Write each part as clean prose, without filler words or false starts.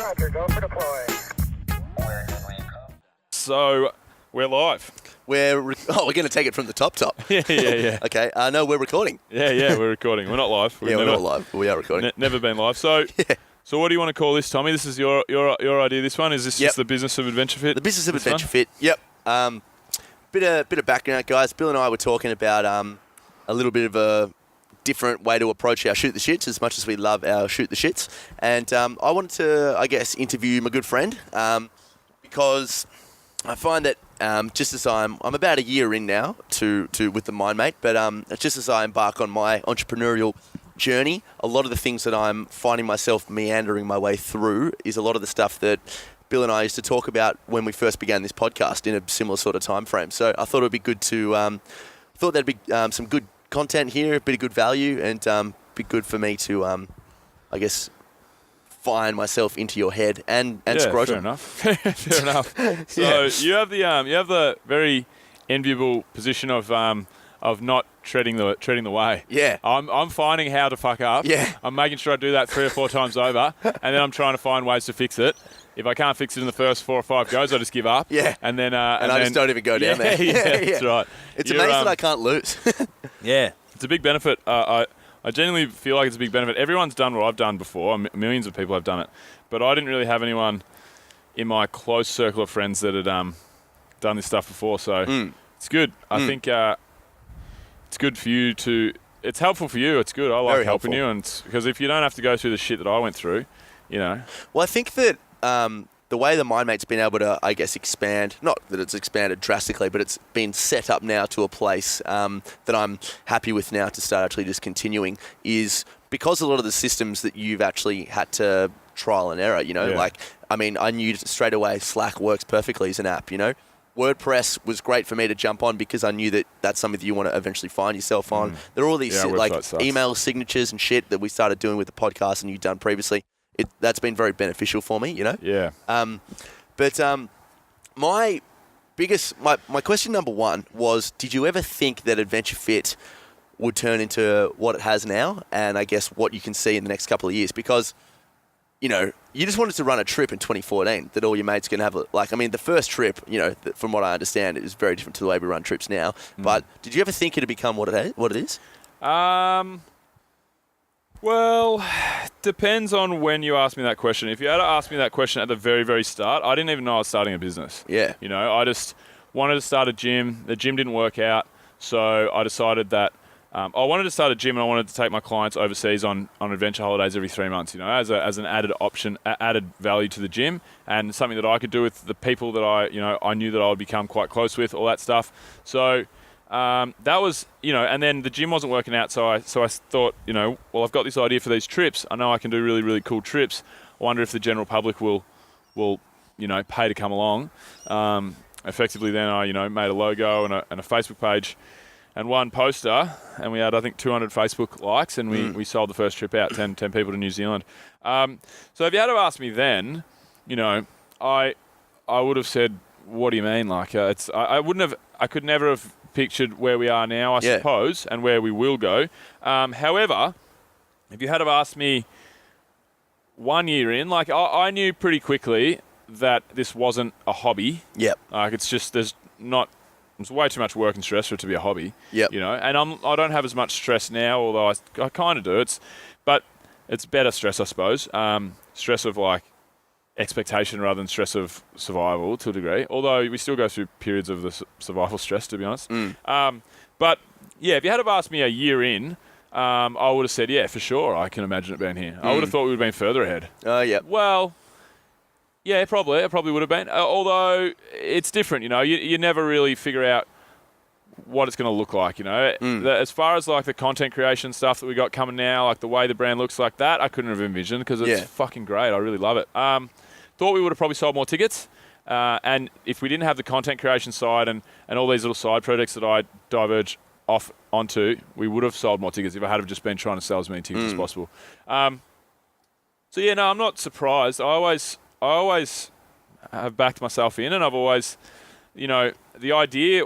Roger, go for deploy. So, we're live. We're going to take it from the top. Yeah. Okay. No, we're recording. Yeah, we're recording. We're not live. We're not live. We are recording. Never been live. So, so what do you want to call this, Tommy? This is your idea. This one is this just the business of AdventureFit? The business of AdventureFit. Yep. Bit of background, guys. Bill and I were talking about a little bit of a different way to approach our shoot the shits, as much as we love our shoot the shits. And I wanted to, I guess, interview my good friend because I find that just as I'm about a year in now to with the MindMate, but just as I embark on my entrepreneurial journey, a lot of the things that I'm finding myself meandering my way through is a lot of the stuff that Bill and I used to talk about when we first began this podcast in a similar sort of time frame. So I thought it would be good to thought there'd be some good content here, a bit of good value, and be good for me to I guess find myself into your head and scrotum. Fair enough. So you have the very enviable position of not treading the way. Yeah. I'm finding how to fuck up. Yeah. I'm making sure I do that 3 or 4 times over, and then I'm trying to find ways to fix it. If I can't fix it in the first 4 or 5 goes, I just give up. Yeah. And then I just don't even go down there. Yeah, that's right. It's amazing that I can't lose. Yeah. It's a big benefit. I genuinely feel like it's a big benefit. Everyone's done what I've done before. Millions of people have done it. But I didn't really have anyone in my close circle of friends that had done this stuff before. So it's good. I think it's good for you to... It's helpful for you. It's good. I like helping you. And because if you don't have to go through the shit that I went through, you know... Well, I think that... the way the MindMate's been able to, I guess, expand, not that it's expanded drastically, but it's been set up now to a place that I'm happy with now to start actually just continuing, is because a lot of the systems that you've actually had to trial and error, like, I mean, I knew straight away Slack works perfectly as an app, WordPress was great for me to jump on because I knew that that's something that you want to eventually find yourself on. There are all these email signatures and shit that we started doing with the podcast and you've done previously. That's been very beneficial for me, Yeah. But my question number one was, did you ever think that AdventureFit would turn into what it has now? And I guess what you can see in the next couple of years? Because, you just wanted to run a trip in 2014 that all your mates can have. The first trip, from what I understand, is very different to the way we run trips now. But did you ever think it'd become what it is? Well, depends on when you ask me that question. If you had to ask me that question at the very, very start, I didn't even know I was starting a business. Yeah. I just wanted to start a gym. The gym didn't work out, so I decided that I wanted to start a gym and I wanted to take my clients overseas on adventure holidays every 3 months, as an added option, added value to the gym, and something that I could do with the people that I knew that I would become quite close with, all that stuff. So... that was, and then the gym wasn't working out, so I thought, well, I've got this idea for these trips. I know I can do really, really cool trips. I wonder if the general public will pay to come along. Effectively, then I, made a logo and a Facebook page and one poster, and we had, I think, 200 Facebook likes, and we sold the first trip out, 10 people to New Zealand. So if you had to ask me then, I would have said, what do you mean? Like, I could never have pictured where we are now, I suppose, and where we will go. However, if you had have asked me 1 year in, I knew pretty quickly that this wasn't a hobby. Yep. There's way too much work and stress for it to be a hobby. Yep. And I don't have as much stress now, although I kind of do. But it's better stress, I suppose. Stress of expectation rather than stress of survival to a degree, although we still go through periods of the survival stress, to be honest. But yeah, if you had have asked me a year in, I would have said, yeah, for sure, I can imagine it being here. I would have thought we would have been further ahead. Yeah. Well, yeah, probably. It probably would have been. Although it's different, you never really figure out what it's going to look like, As far as the content creation stuff that we got coming now, the way the brand looks like that, I couldn't have envisioned because it's fucking great. I really love it. Thought we would have probably sold more tickets. And if we didn't have the content creation side and all these little side projects that I diverge off onto, we would have sold more tickets if I had have just been trying to sell as many tickets as possible. So yeah, no, I'm not surprised. I always have backed myself in, and I've always, the idea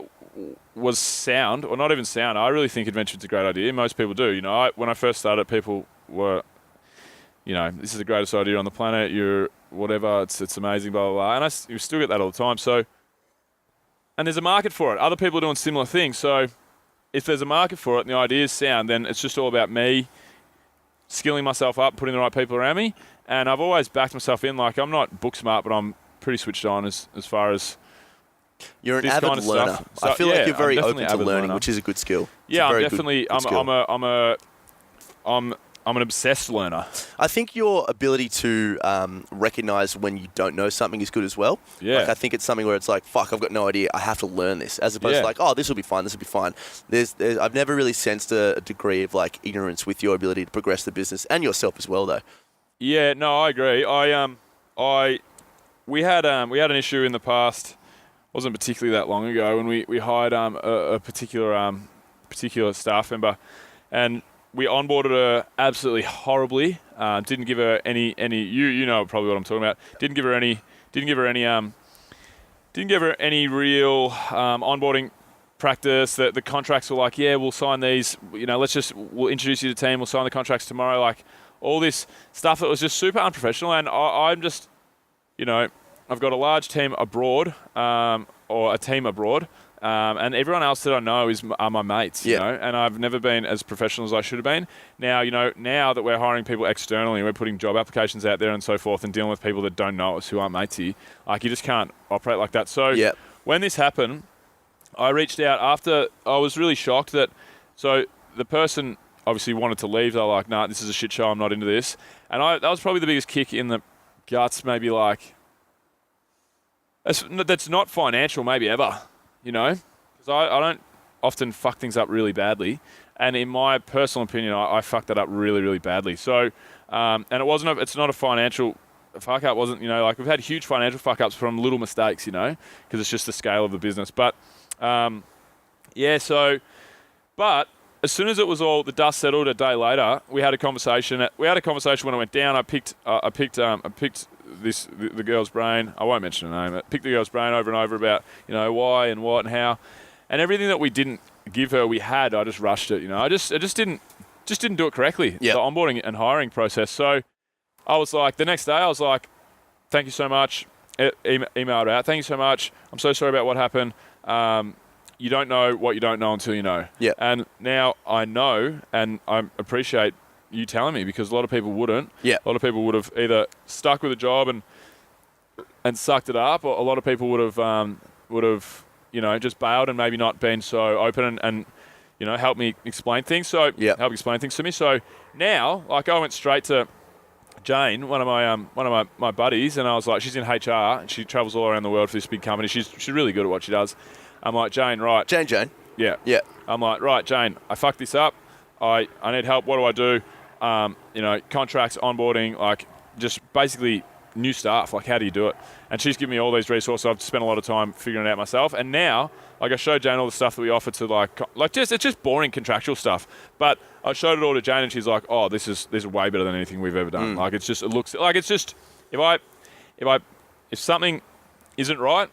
was sound, or not even sound. I really think AdventureFit's a great idea. Most people do. When I first started, people were, this is the greatest idea on the planet. whatever. It's amazing, blah, blah, blah. And you still get that all the time. So, and there's a market for it. Other people are doing similar things. So if there's a market for it and the ideas sound, then it's just all about me skilling myself up, putting the right people around me. And I've always backed myself in. Like, I'm not book smart, but I'm pretty switched on as far as you're an this avid kind of learner. stuff. I feel like you're very I'm open to avid learning, learner. which is a good skill. Yeah, I'm definitely. I'm an obsessed learner. I think your ability to recognize when you don't know something is good as well. Yeah. Like, I think it's something where it's like, fuck, I've got no idea. I have to learn this. As opposed to like, oh, this will be fine. This will be fine. I've never really sensed a degree of like ignorance with your ability to progress the business and yourself as well, though. Yeah, no, I agree. We had an issue in the past. Wasn't particularly that long ago when we hired a particular staff member, and we onboarded her absolutely horribly. Didn't give her any. You know probably what I'm talking about. Didn't give her any real onboarding practice. The contracts were like, yeah, we'll sign these. You know, we'll introduce you to the team. We'll sign the contracts tomorrow. Like all this stuff that was just super unprofessional. And I'm just, you know, I've got a large team abroad, or a team abroad. And everyone else that I know are my mates, you know, and I've never been as professional as I should have been. Now, you know, now that we're hiring people externally, we're putting job applications out there and so forth and dealing with people that don't know us, who aren't mates here, like, you just can't operate like that. So when this happened, I reached out after. I was really shocked that, so the person obviously wanted to leave. They were like, nah, this is a shit show, I'm not into this. And that was probably the biggest kick in the guts, maybe like, that's not financial, maybe ever. You know, because I don't often fuck things up really badly, and in my personal opinion, I fucked that up really, really badly. So, and it's not a financial fuck up. Wasn't, you know, like, we've had huge financial fuck ups from little mistakes, you know, because it's just the scale of the business. But but as soon as it was all the dust settled, a day later, we had a conversation. When I went down. I picked the girl's brain. I won't mention her name. I picked the girl's brain over and over about, you know, why and what and how, and everything that we didn't give her, I just rushed it. You know, I just didn't do it correctly. Yep. The onboarding and hiring process. So I was like, the next day, I was like, thank you so much. Emailed out. Thank you so much. I'm so sorry about what happened. You don't know what you don't know until you know. Yeah. And now I know, and I appreciate you telling me, because a lot of people wouldn't. Yeah. A lot of people would have either stuck with a job and sucked it up, or a lot of people would have you know, just bailed and maybe not been so open and you know, help me explain things. So help explain things to me. So now, like, I went straight to Jane, one of my buddies, and I was like, she's in HR and she travels all around the world for this big company. She's really good at what she does. I'm like, Jane, right? Jane. Yeah. Yeah. I'm like, right, Jane, I fucked this up. I need help. What do I do? You know, contracts, onboarding, like, just basically new staff. Like, how do you do it? And she's given me all these resources. I've spent a lot of time figuring it out myself. And now, like, I showed Jane all the stuff that we offer to it's just boring contractual stuff. But I showed it all to Jane, and she's like, oh, this is way better than anything we've ever done. Like, it looks like it's just, if something isn't right,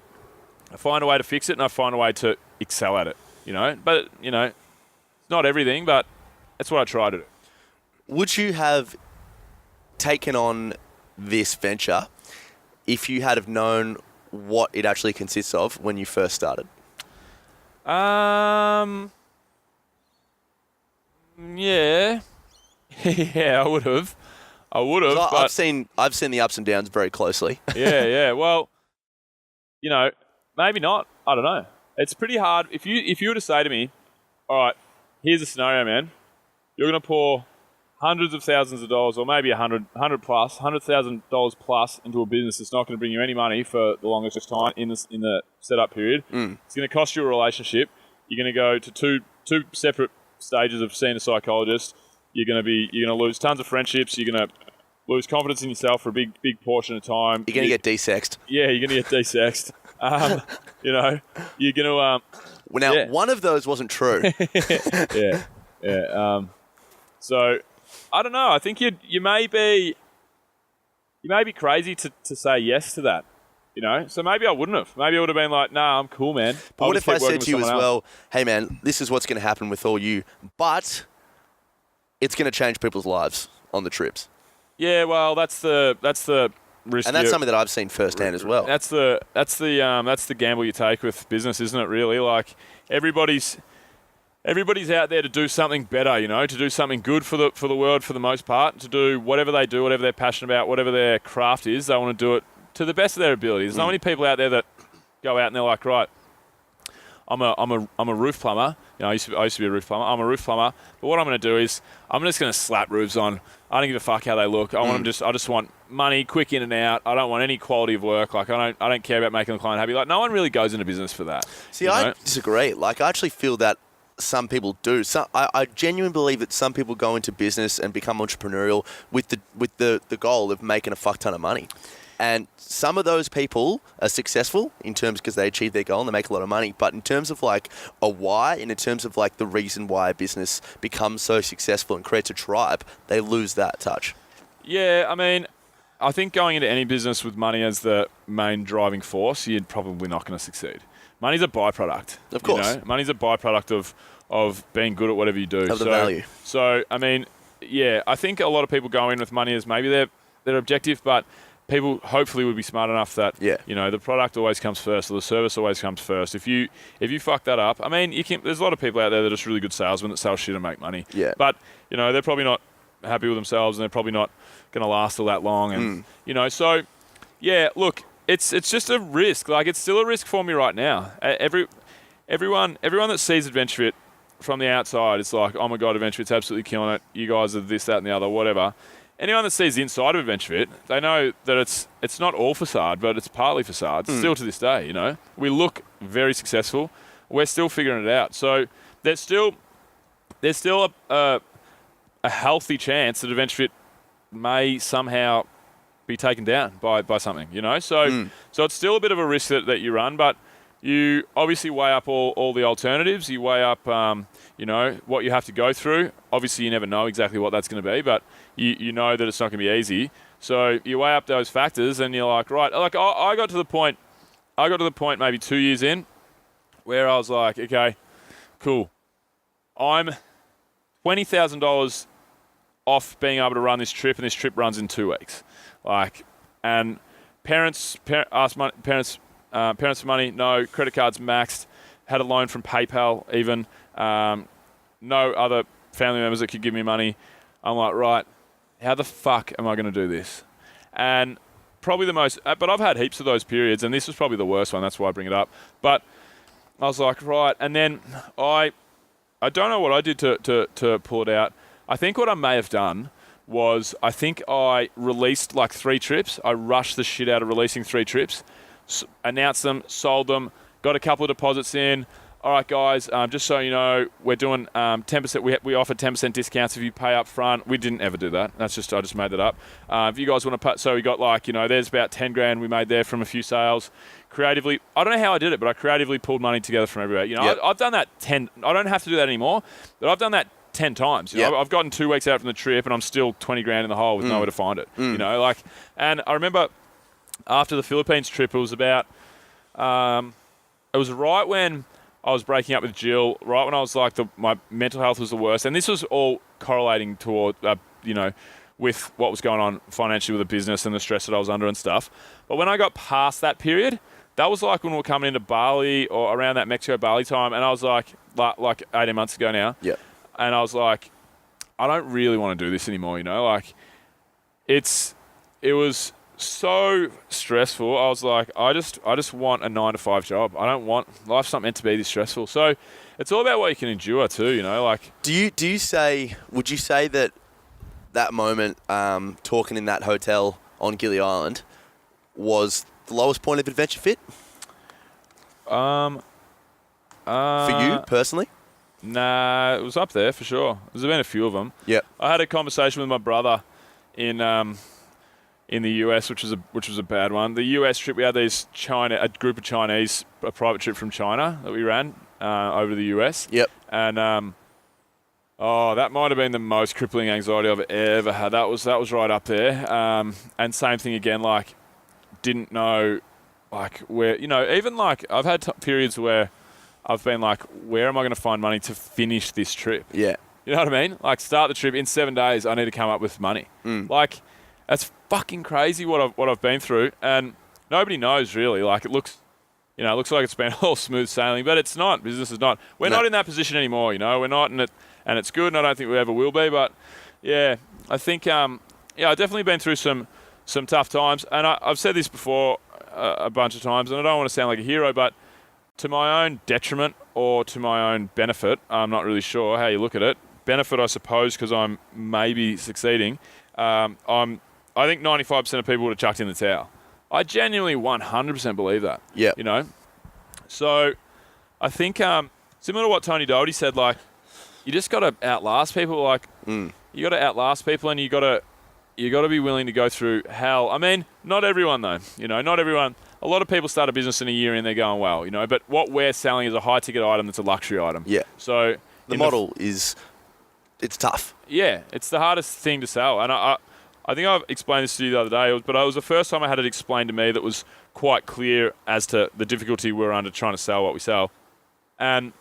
I find a way to fix it, and I find a way to excel at it. You know, but you know, it's not everything, but that's what I try to do. Would you have taken on this venture if you had have known what it actually consists of when you first started? Yeah. Yeah, I would have. But I've seen the ups and downs very closely. yeah. Well, you know, maybe not. I don't know. It's pretty hard. If you were to say to me, all right, here's a scenario, man. You're going to pour hundreds of thousands of dollars, or maybe $100,000 plus into a business that's not going to bring you any money for the longest time in the setup period. It's going to cost you a relationship. You're going to go to two separate stages of seeing a psychologist. You're going to lose tons of friendships. You're going to lose confidence in yourself for a big portion of time. You're going to get desexed. Yeah, you're going to get desexed. You know, you're going to. Well, now, one of those wasn't true. Yeah. So, I don't know. I think you may be crazy to say yes to that. You know, so maybe I wouldn't have. Maybe I would have been like, nah, I'm cool, man. But what if I said to you as well, hey, man, this is what's going to happen with all you, but it's going to change people's lives on the trips? Yeah, well, that's the risk. And that's something that I've seen firsthand as well. That's the gamble you take with business, isn't it? Really, like everybody's out there to do something better, to do something good for the world for the most part, to do whatever they do, whatever they're passionate about, whatever their craft is. They want to do it to the best of their ability. There's not many people out there that go out and they're like, right, I'm a roof plumber. I used to be a roof plumber. I'm a roof plumber. But what I'm going to do is I'm just going to slap roofs on. I don't give a fuck how they look. I just want money, quick in and out. I don't want any quality of work. Like I don't care about making the client happy. Like no one really goes into business for that. See, I disagree. Like I actually feel that some people do. I genuinely believe that some people go into business and become entrepreneurial with the goal of making a fuck ton of money. And some of those people are successful in terms because they achieve their goal and they make a lot of money. But in terms of like a why and in terms of like the reason why a business becomes so successful and creates a tribe, they lose that touch. Yeah, I mean, I think going into any business with money as the main driving force, you're probably not going to succeed. Money's a byproduct. Of course. Money's a byproduct of being good at whatever you do. Of the value. So, I mean, yeah, I think a lot of people go in with money as maybe their objective, but people hopefully would be smart enough that the product always comes first or the service always comes first. If you fuck that up, I mean, there's a lot of people out there that are just really good salesmen that sell shit and make money. Yeah. But they're probably not happy with themselves and they're probably not going to last all that long. And so yeah, look, it's just a risk. Like it's still a risk for me right now. Everyone that sees AdventureFit from the outside, it's like, oh my god, AdventureFit's absolutely killing it. You guys are this, that, and the other, whatever. Anyone that sees the inside of AdventureFit, they know that it's not all facade, but it's partly facade. Still to this day, we look very successful. We're still figuring it out. So there's still a healthy chance that AdventureFit may somehow be taken down by something, So it's still a bit of a risk that you run, but you obviously weigh up all the alternatives. You weigh up, what you have to go through. Obviously, you never know exactly what that's going to be, but you know that it's not going to be easy. So you weigh up those factors, and you're like, right. Like I got to the point maybe 2 years in where I was like, okay, cool. I'm $20,000 off being able to run this trip, and this trip runs in 2 weeks. And parents asked parents for money. No, credit cards maxed. Had a loan from PayPal even. No other family members that could give me money. I'm like, right, how the fuck am I going to do this? And probably but I've had heaps of those periods, and this was probably the worst one. That's why I bring it up. But I was like, right, and then I don't know what I did to pull it out. I think what I may have done was I think I released like 3 trips. I rushed the shit out of releasing 3 trips. Announced them, sold them, got a couple of deposits in. All right, guys, just so you know, we're doing 10%. We offer 10% discounts if you pay up front. We didn't ever do that. I just made that up. If you guys want to pay, so we got there's about 10 grand we made there from a few sales. Creatively, I don't know how I did it, but I creatively pulled money together from everywhere. Yep. I've done that 10. I don't have to do that anymore, but I've done that 10 times. Yep. I've gotten 2 weeks out from the trip, and I'm still 20 grand in the hole with nowhere to find it. And I remember after the Philippines trip, it was about, it was right when I was breaking up with Jill, right when I was like, my mental health was the worst. And this was all correlating toward, with what was going on financially with the business and the stress that I was under and stuff. But when I got past that period, that was like when we were coming into Bali or around that Mexico-Bali time. And I was like 18 months ago now. Yeah. And I was like, I don't really want to do this anymore, it was so stressful. I was like, I just want a 9-to-5 job. I don't want, life's not meant to be this stressful. So it's all about what you can endure too, would you say that moment, talking in that hotel on Gili Island was the lowest point of AdventureFit? For you personally? Nah, it was up there for sure. There's been a few of them. Yeah. I had a conversation with my brother in the US, which was a bad one. The US trip, we had a group of Chinese, a private trip from China that we ran over to the US. Yep. And that might have been the most crippling anxiety I've ever had. That was right up there. And same thing again, didn't know where, even I've had periods where I've been like, where am I going to find money to finish this trip? Yeah. You know what I mean? Start the trip in 7 days. I need to come up with money. That's fucking crazy what I've been through, and nobody knows really. Like it looks like it's been all smooth sailing, but it's not. Business is not. We're not in that position anymore. We're not in it, and it's good. And I don't think we ever will be. But yeah, I think I've definitely been through some tough times, and I've said this before a bunch of times, and I don't want to sound like a hero, but to my own detriment or to my own benefit, I'm not really sure how you look at it. Benefit, I suppose, because I'm maybe succeeding. I think 95% of people would have chucked in the towel. I genuinely 100% believe that. Yeah. So I think similar to what Tony Doherty said, like you just got to outlast people. Like you got to outlast people, and you got to be willing to go through hell. I mean, not everyone though. Not everyone. A lot of people start a business in a year and they're going well. But what we're selling is a high ticket item that's a luxury item. Yeah. So the model it's tough. Yeah, it's the hardest thing to sell, and I think I've explained this to you the other day, but it was the first time I had it explained to me that was quite clear as to the difficulty we're under trying to sell what we sell. And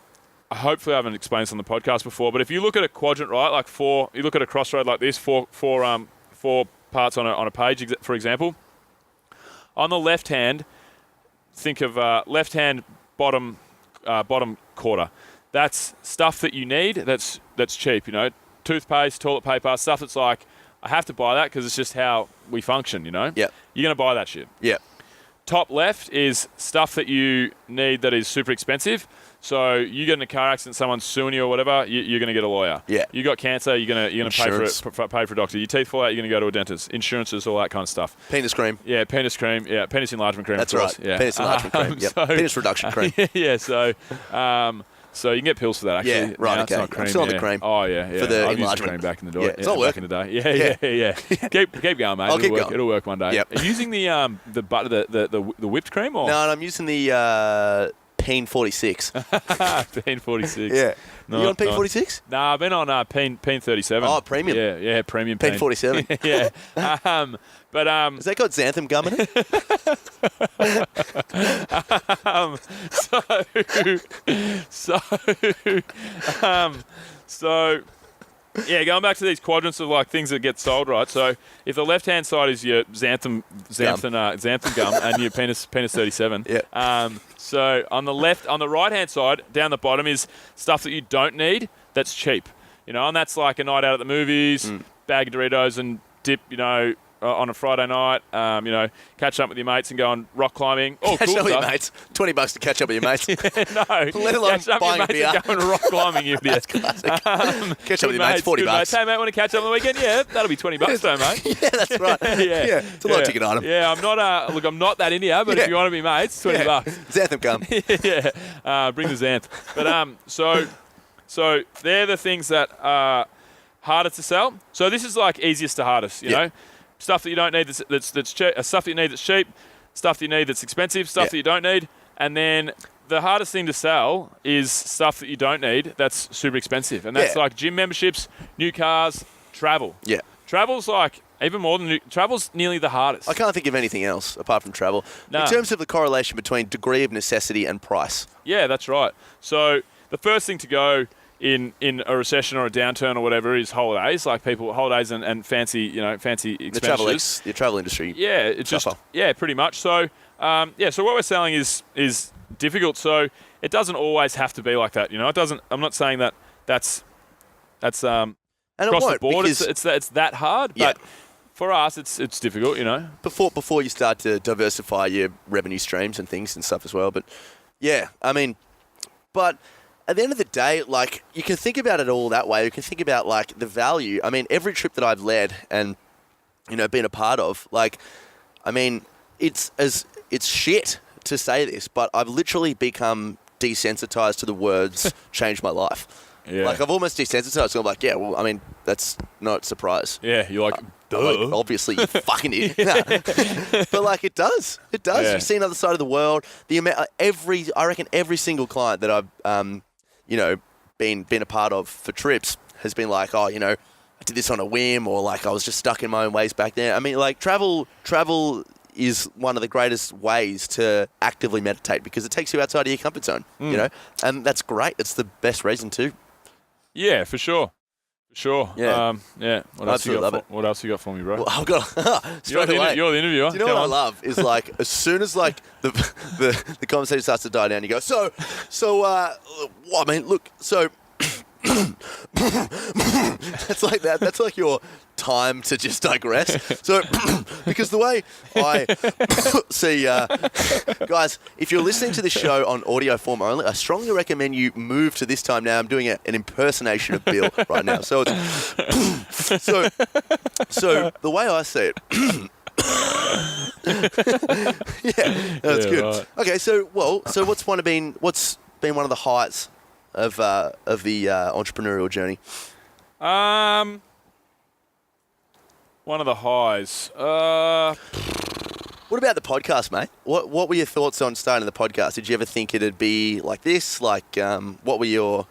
hopefully I haven't explained this on the podcast before, but if you look at a quadrant, right, like you look at a crossroad like this, four parts on a page, for example. On the left hand, think of left hand bottom quarter. That's stuff that you need. That's cheap. Toothpaste, toilet paper, stuff that's like, I have to buy that because it's just how we function, Yeah. You're going to buy that shit. Yeah. Top left is stuff that you need that is super expensive. So you get in a car accident, someone's suing you or whatever, you're going to get a lawyer. Yeah. You got cancer, you're going to pay for a doctor. Your teeth fall out, you're going to go to a dentist. Insurances, all that kind of stuff. Penis cream. Yeah, penis cream. Yeah, penis enlargement cream. That's right. Yeah. Penis enlargement cream. Yep. Penis reduction cream. Yeah. So you can get pills for that, actually. Yeah, right, no, okay. Not cream, I'm still on the cream. Oh, yeah. For the I've used enlargement. cream back in the day. Yeah, it's all back in the day. Yeah. Keep going, mate. It'll work one day. Yep. Are you using the butter, the whipped cream? Or? No, I'm using the Peen 46. Peen 46. Yeah. No, you on Peen 46? No, I've been on Peen 37. Oh, premium. Yeah, premium Peen 47. Yeah. But has that got xanthan gum in it? So yeah, going back to these quadrants of like things that get sold, right? So if the left-hand side is your xanthan gum and your penis 37. Yeah. So on the right-hand side, down the bottom is stuff that you don't need that's cheap, and that's like a night out at the movies, bag of Doritos and dip, on a Friday night, catch up with your mates and go on rock climbing. Oh, catch cool up with your stuff. mates. $20 to catch up with your mates. No, let alone catch up buying with your beer. mates and go on rock climbing, you idiot. Catch up with your mates, $40. Mates. Hey, mate, want to catch up on the weekend? Yeah, that'll be $20 though, mate. Yeah, that's right. Yeah, it's a low ticket item. Yeah, I'm not that into you, but if you want to be mates, $20. Xanthan gum. Yeah, bring the Xanth. But so they're the things that are harder to sell. So this is like easiest to hardest, you know. Stuff that you don't need that's cheap, stuff that you need that's cheap, stuff that you need that's expensive, stuff that you don't need, and then the hardest thing to sell is stuff that you don't need that's super expensive, and that's like gym memberships, new cars, travel. Yeah, travel's like even more than travel's nearly the hardest. I can't think of anything else apart from travel. No. In terms of the correlation between degree of necessity and price. Yeah, that's right. So the first thing to go in a recession or a downturn or whatever is holidays, like holidays and fancy expenditures. The travel industry. Yeah, it's just pretty much. So so what we're selling is difficult. So it doesn't always have to be like that. It doesn't. I'm not saying that's and across the board. It's that hard, but for us it's difficult. Before you start to diversify your revenue streams and things and stuff as well. But but. At the end of the day, like, you can think about it all that way. You can think about, like, the value. I mean, every trip that I've led and, been a part of, like, I mean, it's shit to say this, but I've literally become desensitized to the words change my life. Yeah. Like, I've almost desensitized. So I'm like, yeah, well, I mean, that's not a surprise. Yeah, you're like, duh. Like, obviously, you fucking idiot. But, like, it does. It does. Yeah. You've seen the other side of the world. The amount, I reckon every single client that I've, been a part of for trips has been like, oh, I did this on a whim, or like I was just stuck in my own ways back then. I mean, like travel is one of the greatest ways to actively meditate because it takes you outside of your comfort zone, and that's great. It's the best reason to. Yeah, for sure. Sure. Yeah. Yeah. What else Absolutely love it. What else you got for me, bro? Well, I've got straight away. You're the interviewer. Do you know Come what on. I love is like as soon as like the conversation starts to die down, you go I mean, look, so that's like that. That's like your time to just digress. So because the way I see, guys, if you're listening to this show on audio form only, I strongly recommend you move to this time now. I'm doing an impersonation of Bill right now. So it's so the way I see it. Yeah, that's good. Right. Okay, so what's been one of the heights of the entrepreneurial journey? One of the highs. What about the podcast, mate? What were your thoughts on starting the podcast? Did you ever think it'd be like this? Like, what were your,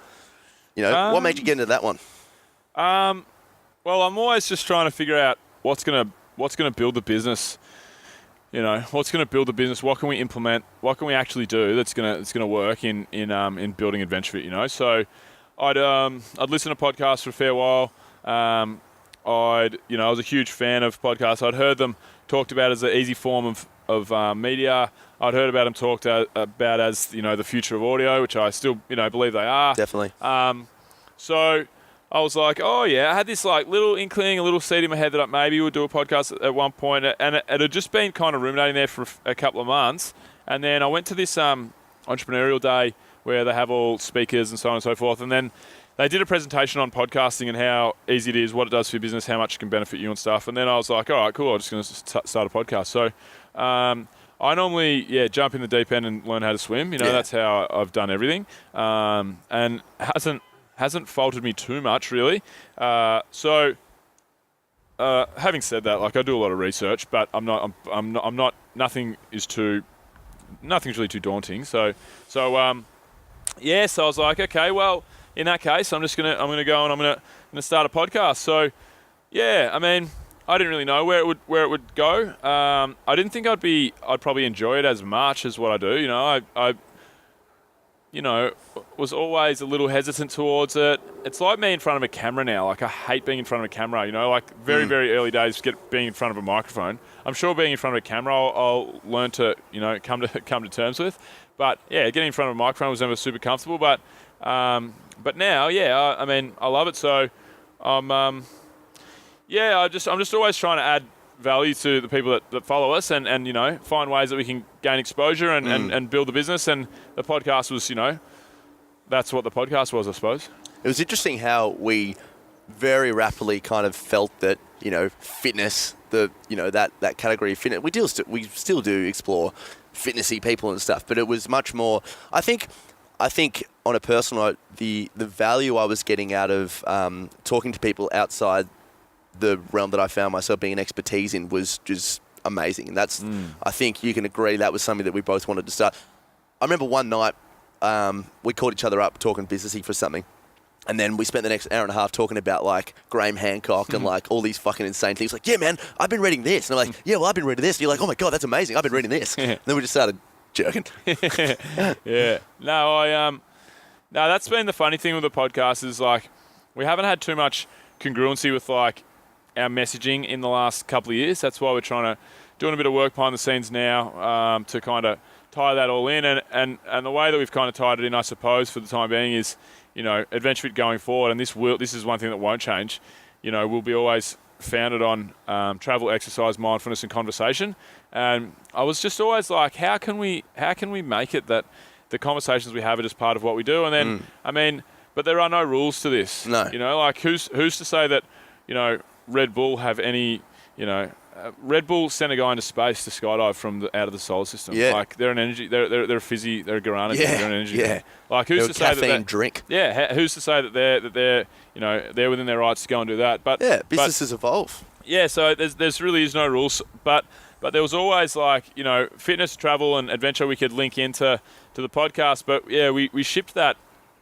what made you get into that one? Well, I'm always just trying to figure out what's gonna build the business. What's going to build the business? What can we implement? What can we actually do that's gonna work in building AdventureFit? So, I'd listen to podcasts for a fair while. I was a huge fan of podcasts. I'd heard them talked about as an easy form of media. I'd heard about them talked about as the future of audio, which I still believe they are. Definitely. So I was like, oh yeah, I had this like little inkling, a little seed in my head that I maybe would do a podcast at one point, and it had just been kind of ruminating there for a couple of months. And then I went to this Entrepreneurial day where they have all speakers and so on and so forth. And then they did a presentation on podcasting and how easy it is, what it does for your business, how much it can benefit you and stuff. And then I was like, all right, cool, I'm just going to start a podcast. So I normally, jump in the deep end and learn how to swim. That's how I've done everything. And hasn't faltered me too much, really. So having said that, like I do a lot of research, but I'm not. Nothing's really too daunting. So I was like, okay, well, in that case, I'm gonna go and I'm gonna start a podcast. So yeah, I mean, I didn't really know where it would go. I didn't think I'd probably enjoy it as much as what I do. I was always a little hesitant towards it. It's like me in front of a camera now. Like I hate being in front of a camera. Like very, very early days, being in front of a microphone. I'm sure being in front of a camera, I'll learn to come to terms with. But yeah, getting in front of a microphone was never super comfortable. But now, I mean, I love it. So I'm just always trying to add value to the people that follow us and find ways that we can gain exposure and build the business. And the podcast was, that's what the podcast was, I suppose. It was interesting how we very rapidly kind of felt that, fitness, that category of fitness, we still do explore fitnessy people and stuff, but it was much more, I think on a personal note, the value I was getting out of talking to people outside the realm that I found myself being an expertise in was just amazing. And that's, I think you can agree that was something that we both wanted to start. I remember one night we called each other up talking businessy for something. And then we spent the next hour and a half talking about like Graham Hancock and like all these fucking insane things. Like, yeah, man, I've been reading this. And I'm like, yeah, well, I've been reading this. And you're like, oh my God, that's amazing. I've been reading this. And then we just started jerking. Yeah. No, that's been the funny thing with the podcast is like, we haven't had too much congruency with like our messaging in the last couple of years. That's why we're doing a bit of work behind the scenes now to kind of tie that all in. And the way that we've kind of tied it in, I suppose, for the time being is, AdventureFit going forward, and this is one thing that won't change, will be always founded on travel, exercise, mindfulness, and conversation. And I was just always like, how can we make it that the conversations we have are just part of what we do? And then, I mean, but there are no rules to this. No. Like who's to say that, Red Bull have any, Red Bull sent a guy into space to skydive out of the solar system. Yeah. Like they're an energy, they're a fizzy, they're a guarana, they're an energy. Yeah. Like who's to say that caffeine drink? Yeah. Who's to say that they're they're within their rights to go and do that? But yeah, businesses evolve. Yeah. So there's really is no rules, but there was always like fitness, travel, and adventure we could link into the podcast. But yeah, we shipped that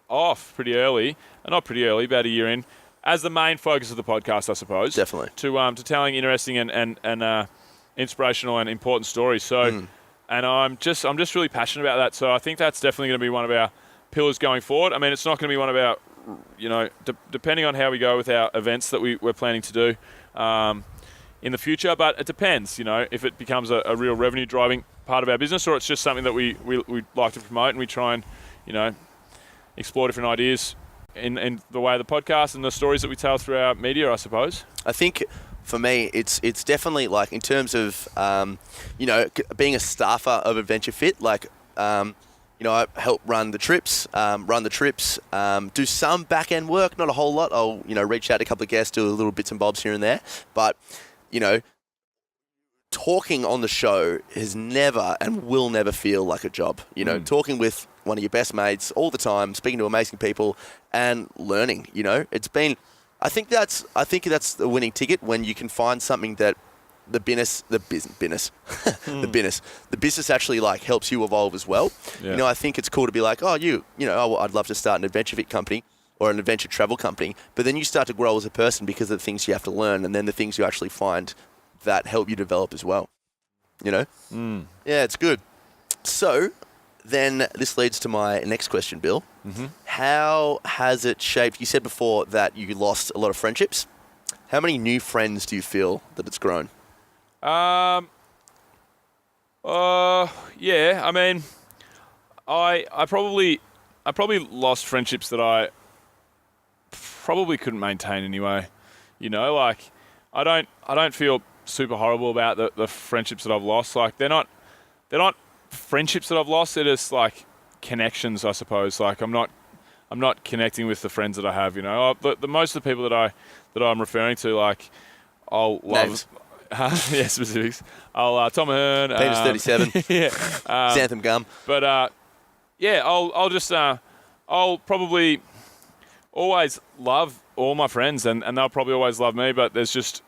off pretty early, not pretty early, about a year in, as the main focus of the podcast, I suppose. Definitely. To telling interesting and inspirational and important stories. So, and I'm just really passionate about that. So I think that's definitely going to be one of our pillars going forward. I mean, it's not going to be one of our depending on how we go with our events that we're planning to do in the future. But it depends, if it becomes a real revenue driving part of our business, or it's just something that we like to promote, and we try and explore different ideas in the way of the podcast and the stories that we tell through our media, I suppose. I think for me, it's definitely like in terms of being a staffer of AdventureFit, I help run the trips, do some back end work, not a whole lot. I'll reach out to a couple of guests, do a little bits and bobs here and there, but talking on the show has never and will never feel like a job. Talking with one of your best mates all the time, speaking to amazing people and learning, it's been, I think that's the winning ticket when you can find something that the business actually helps you evolve as well. Yeah. I think it's cool to be like, I'd love to start an AdventureFit company or an adventure travel company, but then you start to grow as a person because of the things you have to learn, and then the things you actually find that help you develop as well. Yeah, it's good. So then this leads to my next question, Bill. Mm-hmm. How has it shaped? You said before that you lost a lot of friendships. How many new friends do you feel that it's grown? Yeah, I mean, I probably lost friendships that I probably couldn't maintain anyway. I don't feel super horrible about the friendships that I've lost. They're not friendships that I've lost. They're just connections, I suppose. I'm not connecting with the friends that I have. The most of the people that I'm referring to, I'll love. Names. Yeah, specifics. I'll Tom Ahern, Peter's 37. yeah, Xantham Gum. But I'll probably always love all my friends, and they'll probably always love me. But there's just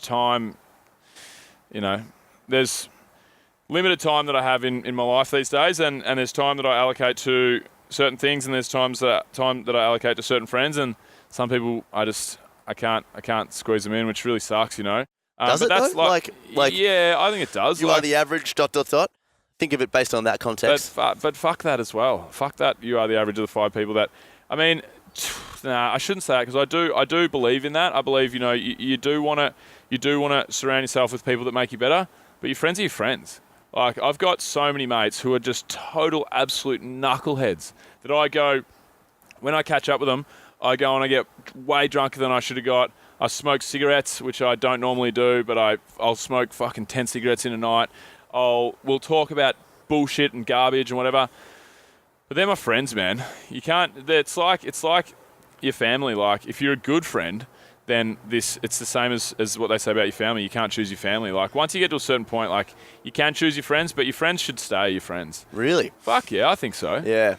time. There's limited time that I have in my life these days, and there's time that I allocate to certain things, and there's time that I allocate to certain friends, and some people I can't squeeze them in, which really sucks. Does it that's though? Yeah, I think it does. You are the average ... Think of it based on that context. But fuck that as well. Fuck that. You are the average of the 5 people that. I mean, nah, I shouldn't say that, because I do believe in that. I believe you do want to surround yourself with people that make you better. But your friends are your friends. I've got so many mates who are just total absolute knuckleheads that I go, when I catch up with them, I go and I get way drunker than I should have got. I smoke cigarettes, which I don't normally do, but I'll smoke fucking 10 cigarettes in a night. We'll talk about bullshit and garbage and whatever. But they're my friends, man. You can't. It's like your family. If you're a good friend, then it's the same as what they say about your family. You can't choose your family. Once you get to a certain point, you can choose your friends, but your friends should stay your friends. Really? Fuck yeah, I think so. Yeah.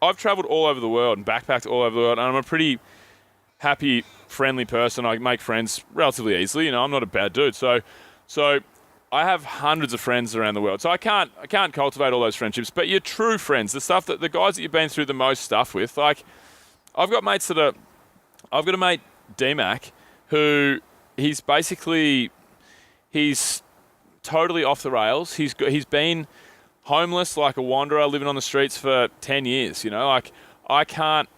I've traveled all over the world and backpacked all over the world, and I'm a pretty happy, friendly person. I make friends relatively easily. I'm not a bad dude. So I have hundreds of friends around the world. So I can't cultivate all those friendships. But your true friends, the guys that you've been through the most stuff with, I've got mates I've got a mate, D-Mac, who he's totally off the rails. He's been homeless, like a wanderer, living on the streets for 10 years. I can't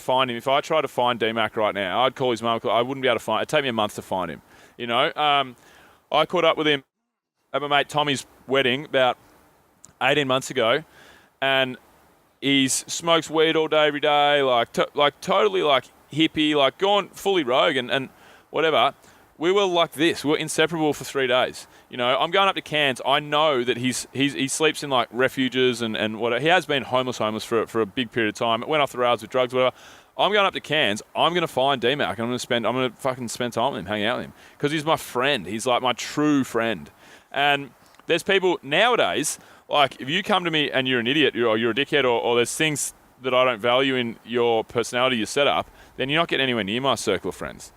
find him. If I tried to find D-Mac right now, I'd call his mum. I wouldn't be able to find. It'd take me a month to find him. I caught up with him at my mate Tommy's wedding about 18 months ago, and he smokes weed all day, every day, totally hippie, gone fully rogue and whatever. We were like this. We were inseparable for 3 days. I'm going up to Cairns. I know that he sleeps in refuges and whatever. He has been homeless for a big period of time. It went off the rails with drugs, whatever. I'm going up to Cairns. I'm going to find D-Mac, and I'm going to fucking spend time with him, hang out with him, because he's my friend. He's my true friend. And there's people nowadays, if you come to me and you're an idiot or you're a dickhead or there's things that I don't value in your personality, your setup, then you're not getting anywhere near my circle of friends.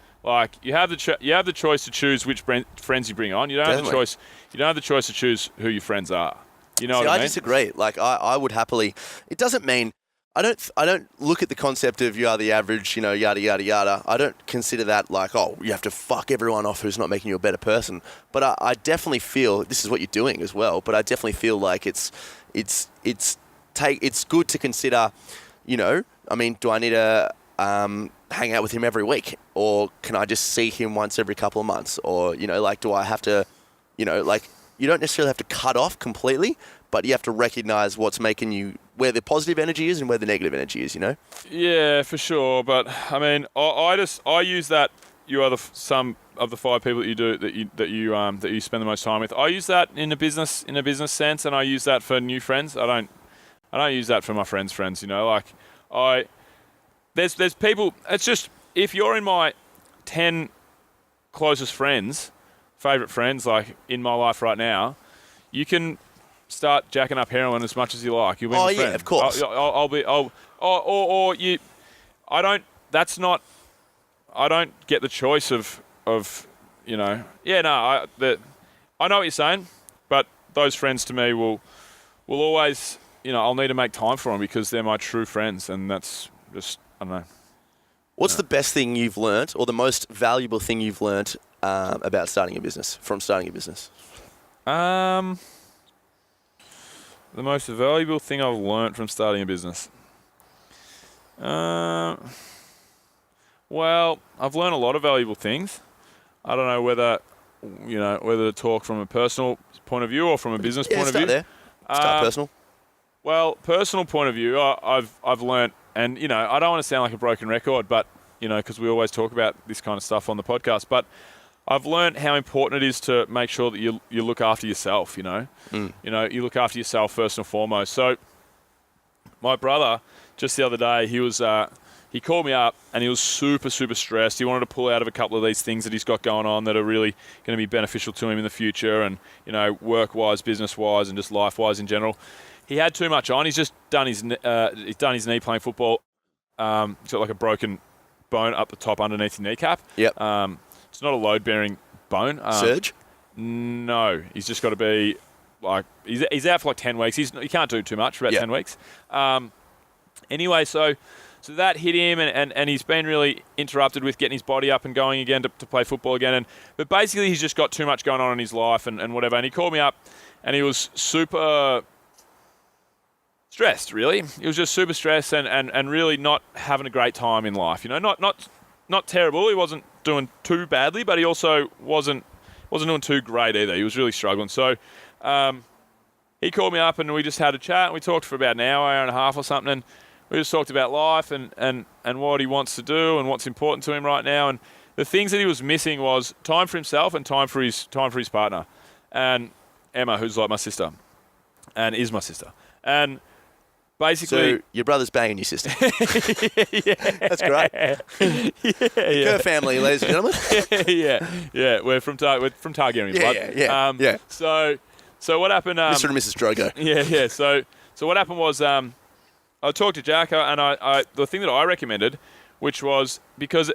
You have the choice to choose which friends you bring on. You don't have the choice. You don't have the choice to choose who your friends are. You know what I mean? I disagree. I would happily. It doesn't mean I don't look at the concept of you are the average, yada yada yada. I don't consider that you have to fuck everyone off who's not making you a better person. But I definitely feel this is what you're doing as well. But I definitely feel like it's it's good to consider, I mean, do I need to hang out with him every week, or can I just see him once every couple of months, or do I have to, you don't necessarily have to cut off completely, but you have to recognize what's making you, where the positive energy is and where the negative energy is. Yeah, for sure. But I mean, I use that. You are some of the 5 people that you spend the most time with. I use that in a business sense, and I use that for new friends. I don't use that for my friends. There's people. It's just, if you're in my 10 closest friends, favorite friends, like in my life right now, you can start jacking up heroin as much as you like. You'll be my friend. Of course. I don't get the choice of I know what you're saying, but those friends to me will always, I'll need to make time for them because they're my true friends, and that's just, I don't know. What's the best thing you've learnt, or the most valuable thing you've learnt about starting a business, from starting a business? The most valuable thing I've learnt from starting a business. Well, I've learned a lot of valuable things. I don't know whether to talk from a personal point of view or from a business point of view. There. Start personal. Well, personal point of view, I've learnt, and I don't want to sound like a broken record, but because we always talk about this kind of stuff on the podcast, but I've learnt how important it is to make sure that you look after yourself. You look after yourself first and foremost. So, my brother, just the other day, he called me up and he was super, super stressed. He wanted to pull out of a couple of these things that he's got going on that are really going to be beneficial to him in the future, and work-wise, business-wise, and just life-wise in general. He had too much on. He's just done his knee playing football. He's got like a broken bone up the top underneath the kneecap. Yep. It's not a load-bearing bone. Surge? No. He's just got to be like, he's out for like 10 weeks. He can't do too much for about 10 weeks. Anyway, so that hit him, and he's been really interrupted with getting his body up and going again to play football again. But basically, he's just got too much going on in his life and whatever. And he called me up, and he was super stressed, really. He was just super stressed and really not having a great time in life. Not terrible. He wasn't doing too badly, but he also wasn't doing too great either. He was really struggling. So he called me up, and we just had a chat. And we talked for about an hour and a half or something, and we just talked about life and what he wants to do and what's important to him right now. And the things that he was missing was time for himself and time for his partner. And Emma, who's like my sister and is my sister. And basically, so your brother's banging your sister. Yeah. That's great. Her family, ladies and gentlemen. Yeah. We're from Targaryen blood. Yeah. So what happened? Mr. and Mrs. Drogo. Yeah. So what happened was, I talked to Jack, and I the thing that I recommended, which was because,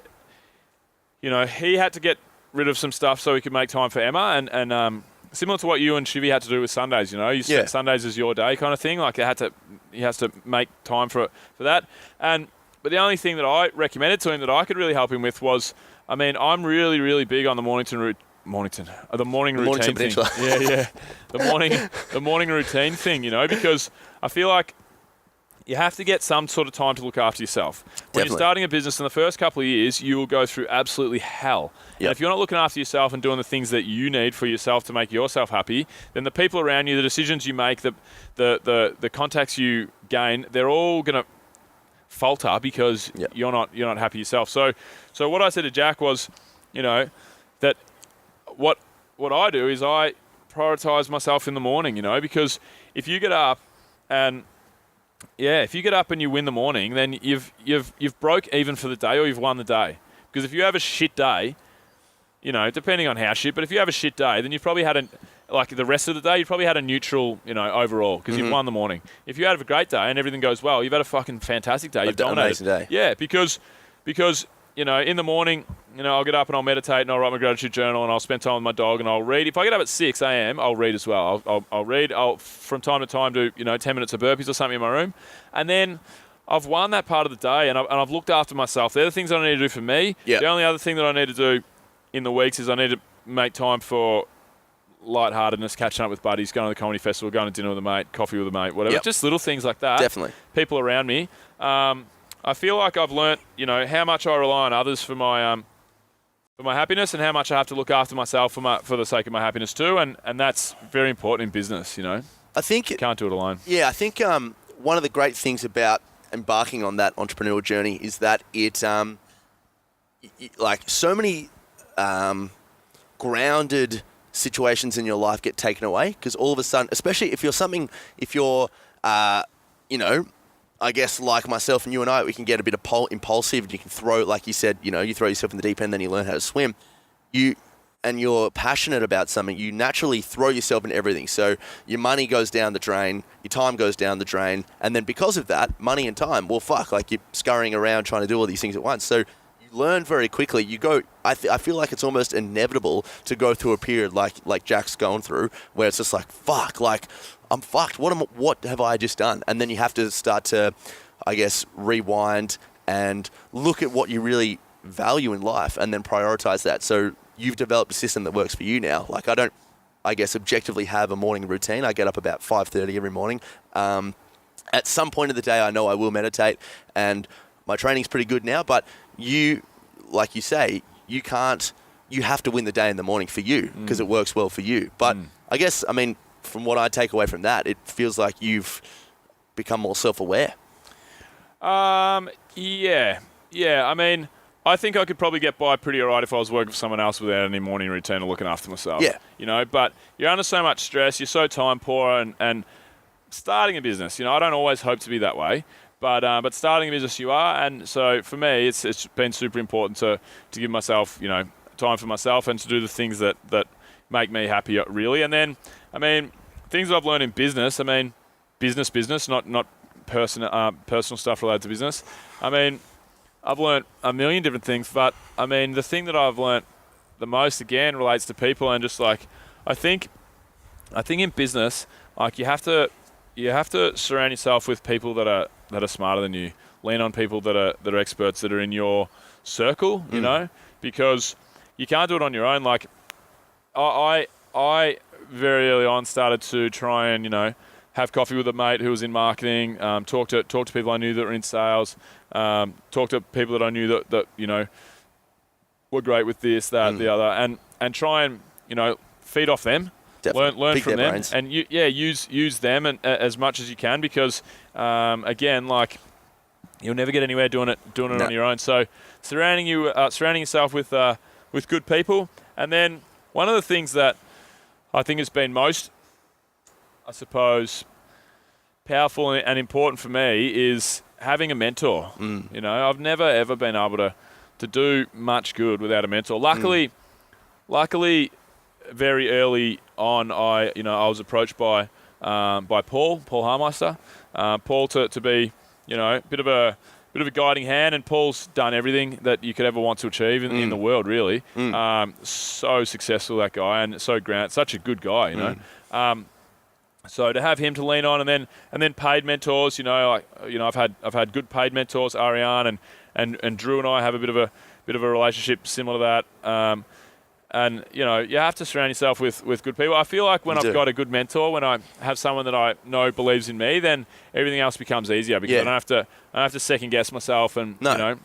he had to get rid of some stuff so he could make time for Emma, and similar to what you and Shivy had to do with Sundays. You set Sundays as your day kind of thing. Like he has to make time for that. But the only thing that I recommended to him that I could really help him with was, I'm really, really big on the morning routine thing. Yeah. The morning routine thing, because I feel like you have to get some sort of time to look after yourself. When you're starting a business in the first couple of years, you will go through absolutely hell. Yep. And if you're not looking after yourself and doing the things that you need for yourself to make yourself happy, then the people around you, the decisions you make, the contacts you gain, they're all going to falter because you're not happy yourself. So what I said to Jack was, that what I do is I prioritize myself in the morning, because if you get up and you win the morning, then you've broke even for the day, or you've won the day. Because if you have a shit day, depending on how shit, but if you have a shit day, then you've probably had the rest of the day, you've probably had a neutral, overall, because you've won the morning. If you have a great day and everything goes well, you've had a fucking fantastic day. You've dominated. Amazing day. Yeah, because in the morning, I'll get up and I'll meditate and I'll write my gratitude journal and I'll spend time with my dog and I'll read. If I get up at 6 a.m., I'll read as well. I'll read. I'll from time to time do 10 minutes of burpees or something in my room, and then I've won that part of the day and I've looked after myself. They're the things that I need to do for me. Yep. The only other thing that I need to do in the weeks is I need to make time for lightheartedness, catching up with buddies, going to the comedy festival, going to dinner with a mate, coffee with a mate, whatever. Yep. Just little things like that. Definitely. People around me. I feel like I've learnt, how much I rely on others for my happiness, and how much I have to look after myself for the sake of my happiness too, and that's very important in business. I think Can't do it alone. Yeah, I think one of the great things about embarking on that entrepreneurial journey is that it like so many grounded situations in your life get taken away, because all of a sudden, especially if you're I guess like myself and you and I, we can get a bit impulsive, and you can throw, like you said, you throw yourself in the deep end, then you learn how to swim. And you're passionate about something, you naturally throw yourself in everything. So your money goes down the drain, your time goes down the drain, and then because of that, money and time, well, like you're scurrying around trying to do all these things at once. So you learn very quickly. I feel like it's almost inevitable to go through a period like Jack's going through, where it's just like, fuck, like I'm fucked. What have I just done? And then you have to start to, I guess, rewind and look at what you really value in life, and then prioritize that. So you've developed a system that works for you now. Like I don't, I guess, objectively have a morning routine. I get up about 5:30 every morning. At some point of the day, I know I will meditate, and my training's pretty good now. But you, like you say, you have to win the day in the morning for you, because it works well for you. But I guess, from what I take away from that, it feels like you've become more self-aware. Yeah. I think I could probably get by pretty all right if I was working for someone else without any morning routine or looking after myself. Yeah. But you're under so much stress, you're so time poor, and starting a business, I don't always hope to be that way, but starting a business you are, and so for me, it's been super important to give myself, time for myself, and to do the things that make me happy, really. And then, things that I've learned in business, business, not personal stuff related to business. I've learned a million different things, but the thing that I've learned the most, again, relates to people, and just like, I think in business, like you have to surround yourself with people that are smarter than you. Lean on people that are experts, that are in your circle, because you can't do it on your own. Like I very early on started to try and have coffee with a mate who was in marketing, talk to people I knew that were in sales, talk to people that I knew that were great with this, that, the other, and try and feed off them, learn from them, brains. And use them and as much as you can, because again, like you'll never get anywhere doing it on your own. So surrounding yourself with good people, and then one of the things that I think has been most, I suppose, powerful and important for me is having a mentor. I've never ever been able to do much good without a mentor. Luckily, very early on, I was approached by Paul Harmeister, Paul to be a bit of a guiding hand, and Paul's done everything that you could ever want to achieve in the world, really. So successful, that guy, and such a good guy, So to have him to lean on, and then paid mentors, I've had good paid mentors. Ariane and Drew and I have a bit of a relationship similar to that. And you have to surround yourself with good people. I feel like when I've got a good mentor, when I have someone that I know believes in me, then everything else becomes easier, because I don't have to second guess myself, and but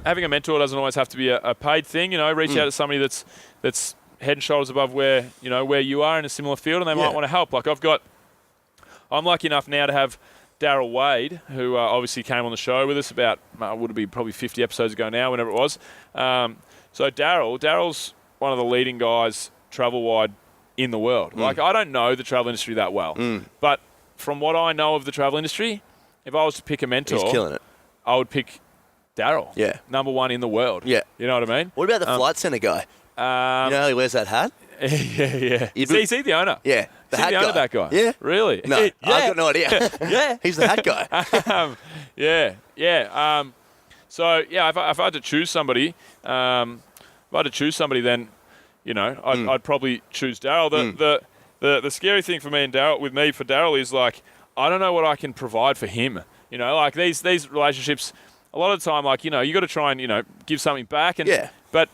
having a mentor doesn't always have to be a paid thing. Reach out to somebody that's head and shoulders above where you are in a similar field, and they might want to help. Like I'm lucky enough now to have Daryl Wade, who obviously came on the show with us about, would it be probably 50 episodes ago now, whenever it was. So Daryl's one of the leading guys travel-wide in the world. Like, I don't know the travel industry that well, but from what I know of the travel industry, if I was to pick a mentor, he's killing it. I would pick Daryl. Yeah. Number one in the world. Yeah. You know what I mean? What about the flight center guy? He wears that hat? Yeah. Is he the owner? Yeah. The hat owner, that guy? Yeah. Really? No, I've got no idea. Yeah. He's the hat guy. So, if I had to choose somebody, then, I'd probably choose Daryl. The scary thing for me and Daryl is, like, I don't know what I can provide for him. Like these relationships, a lot of the time, like, you got to try and, give something back. But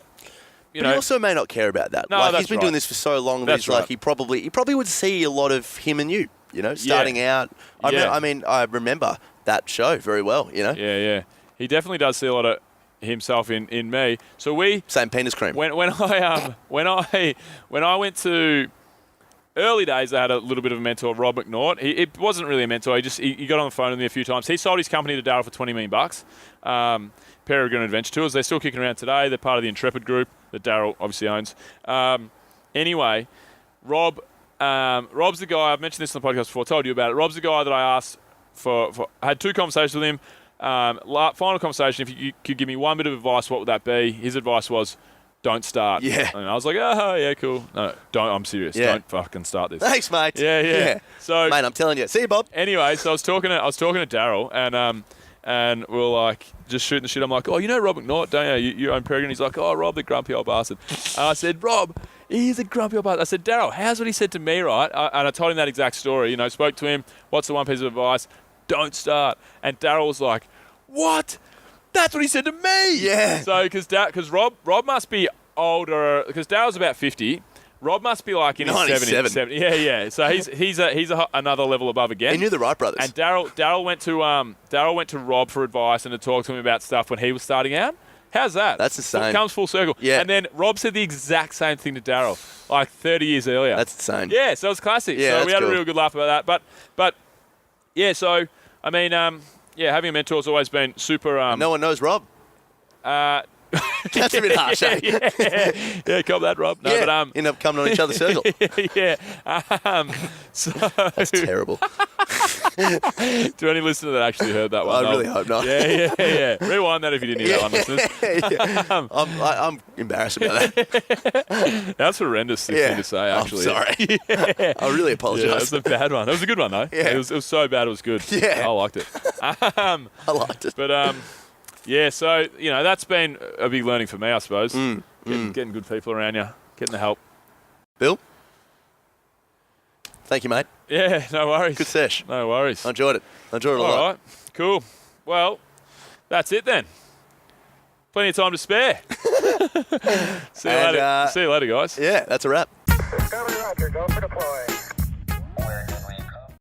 you But know, he also may not care about that. No, like that's he's been right. doing this for so long that That's he's like right. he probably would see a lot of him and you. You know, starting out. Yeah. I remember that show very well. You know, yeah. He definitely does see a lot of himself in me. So we same penis cream. when I went to early days, I had a little bit of a mentor, Rob McNaught. It wasn't really a mentor. He got on the phone with me a few times. He sold his company to Daryl for $20 million. Peregrine Adventure Tours. They're still kicking around today. They're part of the Intrepid group that Daryl obviously owns. Anyway, Rob's the guy. I've mentioned this on the podcast before. I told you about it. Rob's the guy that I asked for. I had 2 conversations with him. Final conversation. If you could give me one bit of advice, what would that be? His advice was, don't start. Yeah. And I was like, oh, yeah, cool. No, don't. I'm serious. Yeah. Don't fucking start this. Thanks, mate. Yeah. So, mate, I'm telling you. See you, Bob. anyway, so I was talking to Daryl, and we were like just shooting the shit. I'm like, oh, you know Rob McNaught, don't you? You own Peregrine. He's like, oh, Rob, the grumpy old bastard. And I said, Rob, he's a grumpy old bastard. I said, Daryl, how's what he said to me, right? And I told him that exact story. You know, spoke to him. What's the one piece of advice? Don't start. And Daryl was like, what? That's what he said to me. Yeah. So because Rob must be older, because Daryl's about 50. Rob must be like in his 97. 70s. Yeah. So he's another level above again. He knew the Wright brothers. And Daryl went to Rob for advice and to talk to him about stuff when he was starting out. How's that? That's insane. It comes full circle. Yeah. And then Rob said the exact same thing to Daryl, like 30 years earlier. That's insane. Yeah, so it's classic. Yeah, so that's we had cool. a real good laugh about that. But yeah, so I mean, having a mentor has always been super. No one knows Rob. That's a bit harsh, eh? Yeah, cop that, Rob. No, yeah. but End up coming on each other's circle. yeah. So That's terrible. do any listener that actually heard that one? I really hope not. Yeah. Rewind that if you didn't hear that one, listeners. Yeah. I'm embarrassed about that. That's a horrendous thing to say, actually. I'm sorry. I really Yeah, apologise. it was a bad one. It was a good one, though. Yeah. It was so bad it was good. Yeah. I liked it. I liked it. But, yeah, so, you know, that's been a big learning for me, I suppose. Getting good people around you, getting the help. Bill? Thank you, mate. Yeah, no worries. Good sesh. No worries. I enjoyed it. I enjoyed it a lot. All right, cool. Well, that's it then. Plenty of time to spare. See you later. See you later, guys. Yeah, that's a wrap. Discovery Roger, go for deploy.